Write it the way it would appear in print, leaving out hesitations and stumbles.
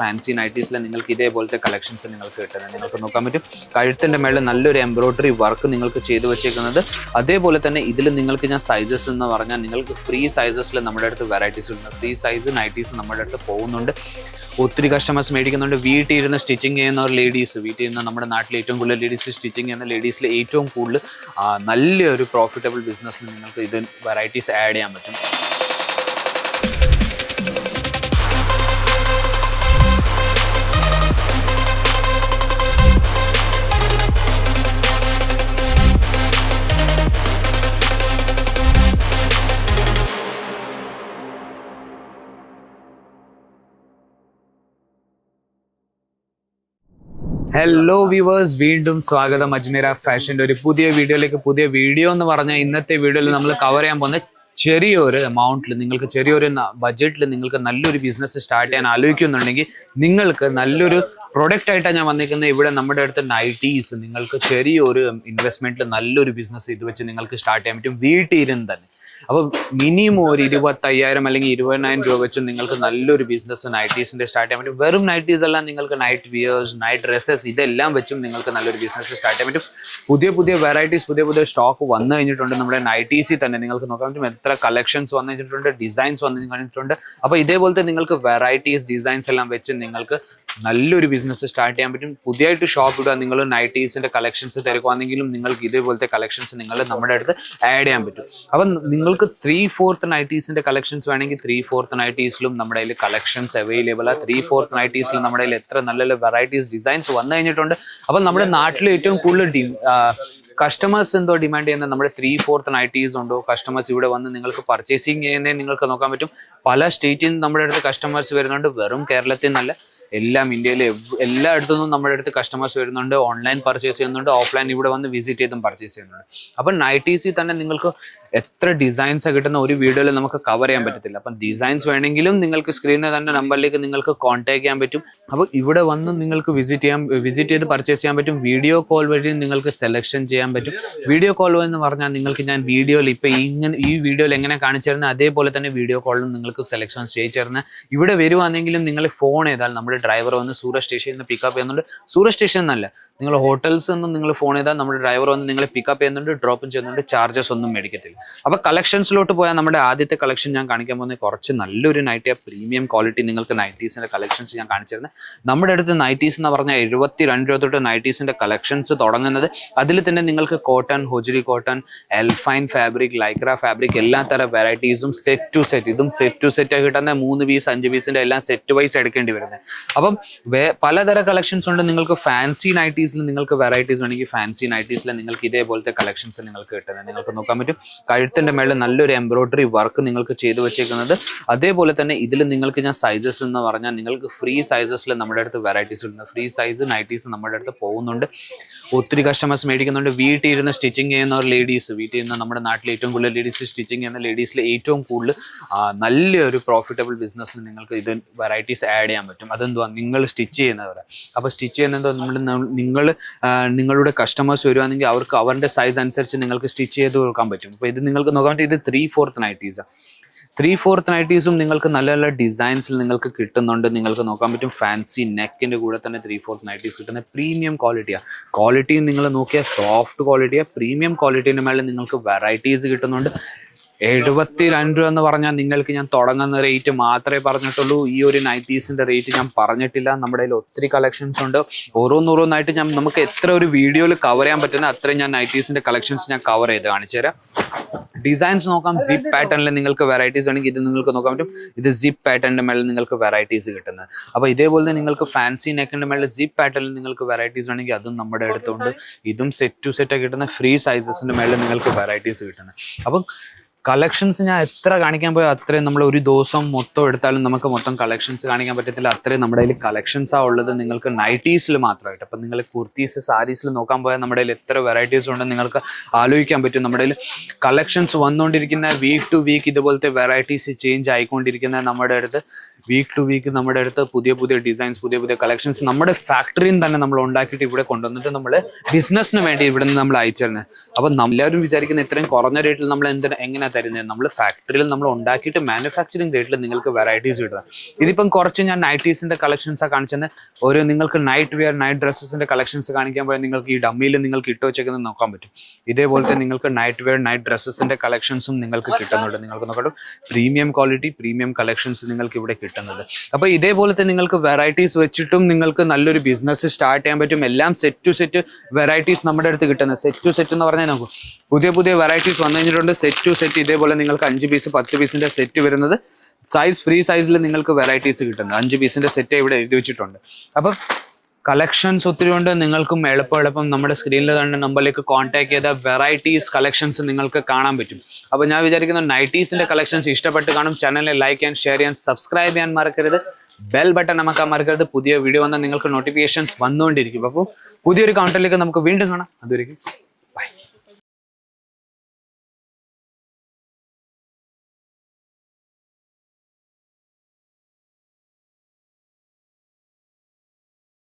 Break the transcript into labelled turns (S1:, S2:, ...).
S1: Fancy നൈറ്റീസിൽ നിങ്ങൾക്ക് ഇതേപോലത്തെ collections നിങ്ങൾക്ക് കിട്ടുന്നത് നിങ്ങൾക്ക് നോക്കാൻ പറ്റും. കഴുത്തിൻ്റെ മേളിൽ നല്ലൊരു എംബ്രോയിഡറി വർക്ക് നിങ്ങൾക്ക് ചെയ്തു വെച്ചേക്കുന്നത്. അതേപോലെ തന്നെ ഇതിൽ നിങ്ങൾക്ക് ഞാൻ സൈസസ് എന്ന് പറഞ്ഞാൽ നിങ്ങൾക്ക് ഫ്രീ സൈസസിൽ നമ്മുടെ അടുത്ത് വെറൈറ്റീസ് ഉണ്ട്. ഫ്രീ സൈസ് നൈറ്റീസ് നമ്മുടെ അടുത്ത് പോകുന്നുണ്ട്. ഒത്തിരി കസ്റ്റമേഴ്സ് മേടിക്കുന്നുണ്ട്. വീട്ടിൽ ഇരുന്ന് സ്റ്റിച്ചിങ് ചെയ്യുന്ന ലേഡീസ്, വീട്ടിൽ ഇരുന്ന് നമ്മുടെ നാട്ടിൽ ഏറ്റവും കൂടുതൽ ലേഡീസ് സ്റ്റിച്ചിങ് ചെയ്യുന്ന ലേഡീസിൽ ഏറ്റവും കൂടുതൽ നല്ലൊരു പ്രോഫിറ്റബിൾ ബിസിനസ്സിൽ നിങ്ങൾക്ക് ഇത് വെറൈറ്റീസ് ആഡ് ചെയ്യാൻ പറ്റും. ഹലോ വ്യൂവേഴ്സ്, വീണ്ടും സ്വാഗതം അജ്മീര ഫാഷൻ്റെ ഒരു പുതിയ വീഡിയോ എന്ന് പറഞ്ഞാൽ ഇന്നത്തെ വീഡിയോയിൽ നമ്മൾ കവർ ചെയ്യാൻ പോകുന്ന ചെറിയൊരു എമൗണ്ടിൽ നിങ്ങൾക്ക് ചെറിയൊരു ബഡ്ജറ്റിൽ നിങ്ങൾക്ക് നല്ലൊരു ബിസിനസ് സ്റ്റാർട്ട് ചെയ്യാൻ ആലോചിക്കുന്നുണ്ടെങ്കിൽ നിങ്ങൾക്ക് നല്ലൊരു പ്രൊഡക്റ്റ് ആയിട്ടാണ് ഞാൻ വന്നിരിക്കുന്നത്. ഇവിടെ നമ്മുടെ അടുത്ത് നൈറ്റീസ് നിങ്ങൾക്ക് ചെറിയൊരു ഇൻവെസ്റ്റ്മെന്റിൽ നല്ലൊരു ബിസിനസ് ഇത് വെച്ച് നിങ്ങൾക്ക് സ്റ്റാർട്ട് ചെയ്യാൻ പറ്റും വീട്ടിൽ ഇരുന്ന് തന്നെ. അപ്പോൾ മിനിമം ഒരു 25,000 അല്ലെങ്കിൽ 20,000 രൂപ വെച്ച് നിങ്ങൾക്ക് നല്ലൊരു ബിസിനസ് നൈറ്റീസിന്റെ സ്റ്റാർട്ട് ചെയ്യാൻ പറ്റും. വെറും നൈറ്റീസ് അല്ല, നിങ്ങൾക്ക് നൈറ്റ് വിയേഴ്സ്, നൈറ്റ് ഡ്രസ്സസ് ഇതെല്ലാം വെച്ചും നിങ്ങൾക്ക് നല്ലൊരു ബിസിനസ് സ്റ്റാർട്ട് ചെയ്യാൻ പറ്റും. പുതിയ വെറൈറ്റീസ്, പുതിയ സ്റ്റോക്ക് വന്നു കഴിഞ്ഞിട്ടുണ്ട്. നമ്മുടെ നൈറ്റീസിൽ തന്നെ നിങ്ങൾക്ക് നോക്കാൻ പറ്റും എത്ര കളക്ഷൻസ് വന്നു കഴിഞ്ഞിട്ടുണ്ട്, ഡിസൈൻസ് വന്നു കഴിഞ്ഞിട്ടുണ്ട്. അപ്പോൾ ഇതേപോലത്തെ നിങ്ങൾക്ക് വെറൈറ്റീസ്, ഡിസൈൻസ് എല്ലാം വെച്ച് നിങ്ങൾക്ക് നല്ലൊരു ബിസിനസ് സ്റ്റാർട്ട് ചെയ്യാൻ പറ്റും. പുതിയതായിട്ട് ഷോപ്പ് ഇടുക, നിങ്ങൾ നൈറ്റീസിന്റെ കളക്ഷൻസ് തിരക്കുവാണെങ്കിലും നിങ്ങൾക്ക് ഇതേപോലത്തെ കളക്ഷൻസ് നിങ്ങൾ നമ്മുടെ അടുത്ത് ആഡ് ചെയ്യാൻ പറ്റും. അപ്പം നിങ്ങൾക്ക് 3/4 നൈറ്റീസിന്റെ കളക്ഷൻസ് വേണമെങ്കിൽ 3/4 നൈറ്റീസിലും നമ്മുടെ കയ്യിൽ കളക്ഷൻസ് അവൈലബിൾ ആണ്. 3/4 നൈറ്റീസിലും നമ്മുടെ കയ്യിൽ എത്ര നല്ല വെറൈറ്റീസ്, ഡിസൈൻസ് വന്നു കഴിഞ്ഞിട്ടുണ്ട്. അപ്പം നമ്മുടെ നാട്ടിൽ ഏറ്റവും കൂടുതൽ കസ്റ്റമേഴ്സ് എന്തോ ഡിമാൻഡ് ചെയ്യുന്നത് നമ്മുടെ 3/4 നൈറ്റീസ് ഉണ്ടോ, കസ്റ്റമേഴ്സ് ഇവിടെ വന്ന് നിങ്ങൾക്ക് പർച്ചേസിങ് ചെയ്യുന്നതിന് നിങ്ങൾക്ക് നോക്കാൻ പറ്റും. പല സ്റ്റേറ്റിൽ നിന്ന് നമ്മുടെ അടുത്ത് കസ്റ്റമേഴ്സ് വരുന്നുണ്ട്. വെറും കേരളത്തിൽ നിന്നല്ല, എല്ലാം ഇന്ത്യയിലെ എല്ലായിടത്തുനിന്നും നമ്മുടെ അടുത്ത് കസ്റ്റമേഴ്സ് വരുന്നുണ്ട്. ഓൺലൈൻ പർച്ചേസ് ചെയ്യുന്നുണ്ട്, ഓഫ്ലൈൻ ഇവിടെ വന്ന് വിസിറ്റ് ചെയ്തും പർച്ചേസ് ചെയ്യുന്നുണ്ട്. അപ്പം നൈറ്റീസിൽ തന്നെ നിങ്ങൾക്ക് എത്ര ഡിസൈൻസ് കിട്ടുന്ന ഒരു വീഡിയോയിൽ നമുക്ക് കവർ ചെയ്യാൻ പറ്റത്തില്ല. അപ്പം ഡിസൈൻസ് വേണമെങ്കിലും നിങ്ങൾക്ക് സ്ക്രീനിൽ തന്നെ നമ്പറിലേക്ക് നിങ്ങൾക്ക് കോൺടാക്ട് ചെയ്യാൻ പറ്റും. അപ്പോൾ ഇവിടെ വന്ന് നിങ്ങൾക്ക് വിസിറ്റ് ചെയ്ത് പർച്ചേസ് ചെയ്യാൻ പറ്റും. വീഡിയോ കോൾ വഴി നിങ്ങൾക്ക് സെലക്ഷൻ ചെയ്യാൻ പറ്റും. വീഡിയോ കോൾ എന്ന് പറഞ്ഞാൽ നിങ്ങൾക്ക് ഞാൻ വീഡിയോയിൽ ഇപ്പോൾ ഈ വീഡിയോയിൽ എങ്ങനെ കാണിച്ചു തരുന്നത് അതേപോലെ തന്നെ വീഡിയോ കോളിലും നിങ്ങൾക്ക് സെലക്ഷൻ ചെയ്ത് തരുന്നത്. ഇവിടെ വരുവാണെങ്കിലും നിങ്ങൾ ഫോൺ ചെയ്താൽ നമ്മുടെ ഡ്രൈവർ വന്ന് സൂറത്ത് സ്റ്റേഷനിൽ നിന്ന് പിക്കപ്പ് ചെയ്യുന്നുണ്ട്. സൂറത്ത് സ്റ്റേഷൻ എന്നല്ല, നിങ്ങൾ ഹോട്ടൽസ് ഒന്നും നിങ്ങൾ ഫോൺ ചെയ്താൽ നമ്മുടെ ഡ്രൈവർ വന്ന് നിങ്ങളെ പിക്കപ്പ് ചെയ്യുന്നുണ്ട്, ഡ്രോപ്പും ചെയ്യുന്നുണ്ട്. ചാർജസ് ഒന്നും മേടിക്കത്തില്ല. അപ്പോൾ കളക്ഷൻസിലോട്ട് പോയാൽ നമ്മുടെ ആദ്യത്തെ കളക്ഷൻ ഞാൻ കാണിക്കാൻ പോകുന്നത് കുറച്ച് നല്ലൊരു നൈറ്റിയ പ്രീമിയം ക്വാളിറ്റി നിങ്ങൾക്ക് നൈറ്റീസിന്റെ കളക്ഷൻസ് ഞാൻ കാണിച്ചിരുന്നത്. നമ്മുടെ അടുത്ത് നൈറ്റീസ് എന്ന് പറഞ്ഞാൽ 72 രൂപ തൊട്ട് നൈറ്റീസിന്റെ കളക്ഷൻസ് തുടങ്ങുന്നത്. അതിൽ തന്നെ നിങ്ങൾക്ക് കോട്ടൺ, ഹൊജരി കോട്ടൺ, എൽഫൈൻ ഫാബ്രിക്, ലൈക്ര ഫാബ്രിക് എല്ലാ തരം വെറൈറ്റീസും സെറ്റ് ടു സെറ്റ്, ഇതും സെറ്റ് ടു സെറ്റ് കിട്ടുന്ന 3 പീസ് 5 പീസിന്റെ എല്ലാം സെറ്റ് വൈസ് എടുക്കേണ്ടി വരുന്നത്. അപ്പം പലതരം കളക്ഷൻസ് ഉണ്ട്. നിങ്ങൾക്ക് ഫാൻസി നൈറ്റീസിൽ നിങ്ങൾക്ക് വെറൈറ്റീസ് വേണമെങ്കിൽ ഫാൻസി നൈറ്റീസിൽ നിങ്ങൾക്ക് ഇതേപോലത്തെ കളക്ഷൻസ് നിങ്ങൾക്ക് കിട്ടുന്നത് നിങ്ങൾക്ക് നോക്കാൻ പറ്റും. കഴുത്തിന്റെ മേളിൽ നല്ലൊരു എംബ്രോയിഡറി വർക്ക് നിങ്ങൾക്ക് ചെയ്തു വെച്ചേക്കുന്നത്. അതേപോലെ തന്നെ ഇതിൽ നിങ്ങൾക്ക് ഞാൻ സൈസസ് എന്ന് പറഞ്ഞാൽ നിങ്ങൾക്ക് ഫ്രീ സൈസസിൽ നമ്മുടെ അടുത്ത് വെറൈറ്റീസ് ഉണ്ട്. ഫ്രീ സൈസ് നൈറ്റീസ് നമ്മുടെ അടുത്ത് പോകുന്നുണ്ട്. ഒത്തിരി കസ്റ്റമേഴ്സ് മേടിക്കുന്നുണ്ട്. വീട്ടിൽ ഇരുന്ന് സ്റ്റിച്ചിങ് ചെയ്യുന്ന ലേഡീസ്, വീട്ടിൽ ഇരുന്ന് നമ്മുടെ നാട്ടിൽ ഏറ്റവും കൂടുതൽ ലേഡീസ് സ്റ്റിച്ചിങ് ചെയ്യുന്ന ലേഡീസിൽ ഏറ്റവും കൂടുതൽ നല്ലൊരു പ്രോഫിറ്റബിൾ ബിസിനസ്സിൽ നിങ്ങൾക്ക് ഇത് വെറൈറ്റീസ് ആഡ് ചെയ്യാൻ പറ്റും. അതെന്തുവാ, നിങ്ങൾ സ്റ്റിച്ച് ചെയ്യുന്നവരെ. അപ്പോൾ സ്റ്റിച്ച് ചെയ്യുന്നത് നിങ്ങളുടെ കസ്റ്റമേഴ്സ് വരുവാണെങ്കിൽ അവർക്ക് അവരുടെ സൈസ് അനുസരിച്ച് നിങ്ങൾക്ക് സ്റ്റിച്ച് ചെയ്ത് കൊടുക്കാൻ പറ്റും. അപ്പോൾ ഇത് നിങ്ങൾക്ക് നോക്കാൻ പറ്റും. ഇത് 3/4 നൈറ്റീസാണ്. 3/4 നൈറ്റീസും നിങ്ങൾക്ക് നല്ല ഡിസൈൻസിൽ നിങ്ങൾക്ക് കിട്ടുന്നുണ്ട്. നിങ്ങൾക്ക് നോക്കാൻ പറ്റും. ഫാൻസി നെക്കിന്റെ കൂടെ തന്നെ 3/4 നൈറ്റീസ് കിട്ടുന്ന പ്രീമിയം ക്വാളിറ്റിയാണ്. ക്വാളിറ്റി നിങ്ങൾ നോക്കിയാൽ സോഫ്റ്റ് ക്വാളിറ്റിയാണ്. പ്രീമിയം ക്വാളിറ്റീൻ്റെ മേലെ നിങ്ങൾക്ക് വെറൈറ്റീസ് കിട്ടുന്നുണ്ട്. 72 രൂപ എന്ന് പറഞ്ഞാൽ നിങ്ങൾക്ക് ഞാൻ തുടങ്ങുന്ന റേറ്റ് മാത്രമേ പറഞ്ഞിട്ടുള്ളൂ. ഈ ഒരു നൈറ്റീസിന്റെ റേറ്റ് ഞാൻ പറഞ്ഞിട്ടില്ല. നമ്മുടെ കയ്യിൽ ഒത്തിരി കളക്ഷൻസ് ഉണ്ട്. ഓരോന്നോരോന്നായിട്ട് നമുക്ക് എത്ര ഒരു വീഡിയോയിൽ കവർ ചെയ്യാൻ പറ്റുന്ന അത്രയും ഞാൻ നൈറ്റീസിന്റെ കളക്ഷൻസ് ഞാൻ കവർ ചെയ്ത് കാണിച്ചു തരാം. ഡിസൈൻസ് നോക്കാം. സിപ്പ് പാറ്റേണിൽ നിങ്ങൾക്ക് വെറൈറ്റീസ് ആണെങ്കിൽ ഇത് നിങ്ങൾക്ക് നോക്കാൻ പറ്റും. ഇത് സിപ്പ് പാറ്റേണിന്റെ മേളിൽ നിങ്ങൾക്ക് വെറൈറ്റീസ് കിട്ടുന്നത്. അപ്പോൾ ഇതേപോലെ നിങ്ങൾക്ക് ഫാൻസി നെക്കിന്റെ മേളിൽ സിപ്പ് പാറ്റേണിൽ നിങ്ങൾക്ക് വെറൈറ്റീസ് ആണെങ്കിൽ അതും നമ്മുടെ അടുത്തുണ്ട്. ഇതും സെറ്റ് ടു സെറ്റ് കിട്ടുന്ന ഫ്രീ സൈസസിന്റെ മേളിൽ നിങ്ങൾക്ക് വെറൈറ്റീസ് കിട്ടുന്നത്. അപ്പം കളക്ഷൻസ് ഞാൻ എത്ര കാണിക്കാൻ പോയാൽ അത്രയും നമ്മൾ ഒരു ദിവസം മൊത്തം എടുത്താലും നമുക്ക് മൊത്തം കളക്ഷൻസ് കാണിക്കാൻ പറ്റത്തില്ല. അത്രയും നമ്മുടെ കയ്യിൽ കളക്ഷൻസാണ് ഉള്ളത്. നിങ്ങൾക്ക് നൈറ്റീസിൽ മാത്രമായിട്ട്. അപ്പം നിങ്ങൾ കുർത്തീസ്, സാരീസിൽ നോക്കാൻ പോയാൽ നമ്മുടെ കയ്യിൽ എത്ര വെറൈറ്റീസ് ഉണ്ടെന്ന് നിങ്ങൾക്ക് ആലോചിക്കാൻ പറ്റും. നമ്മുടെ കയ്യിൽ കളക്ഷൻസ് വന്നുകൊണ്ടിരിക്കുന്ന വീക്ക് ടു വീക്ക് ഇതുപോലത്തെ വെറൈറ്റീസ് ചേഞ്ച് ആയിക്കൊണ്ടിരിക്കുന്ന നമ്മുടെ അടുത്ത് വീക്ക് ടു വീക്ക് നമ്മുടെ അടുത്ത് പുതിയ ഡിസൈൻസ്, പുതിയ കളക്ഷൻസ് നമ്മുടെ ഫാക്ടറിയിൽ തന്നെ നമ്മൾ ഉണ്ടാക്കിയിട്ട് ഇവിടെ കൊണ്ടുവന്നിട്ട് നമ്മൾ ബിസിനസ്സിന് വേണ്ടി ഇവിടെ നിന്ന് നമ്മൾ അയച്ചു തരുന്നത്. അപ്പം എല്ലാവരും വിചാരിക്കുന്ന ഇത്രയും കുറഞ്ഞ റേറ്റിൽ നമ്മൾ എങ്ങനെ തരുന്നത്. നമ്മൾ ഫാക്ടറിയിൽ നമ്മൾ ഉണ്ടാക്കിയിട്ട് മാനുഫാക്ചറിങ് റേറ്റിൽ നിങ്ങൾക്ക് വെറൈറ്റീസ് കിട്ടുന്നത്. ഇതിപ്പം കുറച്ച് ഞാൻ നൈറ്റീസിന്റെ കളക്ഷൻസാണ് കാണിച്ചത്. ഒരു നിങ്ങൾക്ക് നൈറ്റ് വെയർ നൈറ്റ് ഡ്രസ്സസിന്റെ കളക്ഷൻസ് കാണിക്കാൻ പോയാൽ നിങ്ങൾക്ക് ഈ ഡമ്മിയിൽ നിങ്ങൾക്ക് ഇട്ട് വെച്ചേക്കുന്നത് നോക്കാൻ പറ്റും. ഇതേപോലത്തെ നിങ്ങൾക്ക് നൈറ്റ് വെയർ നൈറ്റ് ഡ്രസ്സസിന്റെ കളക്ഷൻസും നിങ്ങൾക്ക് കിട്ടുന്നുണ്ട്. നിങ്ങൾക്ക് നോക്കട്ടെ, പ്രീമിയം ക്വാളിറ്റി പ്രീമിയം കളക്ഷൻസ് നിങ്ങൾക്ക് ഇവിടെ കിട്ടുന്നത്. അപ്പോൾ ഇതേപോലത്തെ നിങ്ങൾക്ക് വെറൈറ്റീസ് വെച്ചിട്ടും നിങ്ങൾക്ക് നല്ലൊരു ബിസിനസ് സ്റ്റാർട്ട് ചെയ്യാൻ പറ്റും. എല്ലാം സെറ്റ് ടു സെറ്റ് വെറൈറ്റീസ് നമ്മുടെ അടുത്ത് കിട്ടുന്നത്. സെറ്റ് ടു സെറ്റ് എന്ന് പറഞ്ഞാൽ നോക്കൂ, പുതിയ പുതിയ വെറൈറ്റീസ് വന്നു കഴിഞ്ഞിട്ടുണ്ട്. സെറ്റ് ടു സെറ്റ് ഇതേപോലെ നിങ്ങൾക്ക് 5 പീസ് 10 പീസിന്റെ സെറ്റ് വരുന്നത്. സൈസ് ഫ്രീ സൈസിൽ നിങ്ങൾക്ക് വെറൈറ്റീസ് കിട്ടുന്നത്. 5 പീസിന്റെ സെറ്റ് ഇവിടെ എഴുതി വെച്ചിട്ടുണ്ട്. അപ്പം കളക്ഷൻസ് ഒത്തിരി ഉണ്ട്. നിങ്ങൾക്കും എളുപ്പം നമ്മുടെ സ്ക്രീനിൽ കണ്ട നമ്പറിലേക്ക് കോൺടാക്ട് ചെയ്ത വെറൈറ്റീസ് കളക്ഷൻസ് നിങ്ങൾക്ക് കാണാൻ പറ്റും. അപ്പോൾ ഞാൻ വിചാരിക്കുന്നു നൈറ്റീസിന്റെ കളക്ഷൻസ് ഇഷ്ടപ്പെട്ട് കാണും. ചാനലിനെ ലൈക്ക് ചെയ്യാൻ ഷെയർ ചെയ്യാൻ സബ്സ്ക്രൈബ് ചെയ്യാൻ മറക്കരുത്. ബെൽ ബട്ടൺ അമക്കാൻ മറക്കരുത്. പുതിയ വീഡിയോ വന്നാൽ നിങ്ങൾക്ക് നോട്ടിഫിക്കേഷൻസ് വന്നുകൊണ്ടിരിക്കും. അപ്പോൾ പുതിയൊരു കൗണ്ടറിലേക്ക് നമുക്ക് വീണ്ടും കാണാം. അതുവരെയും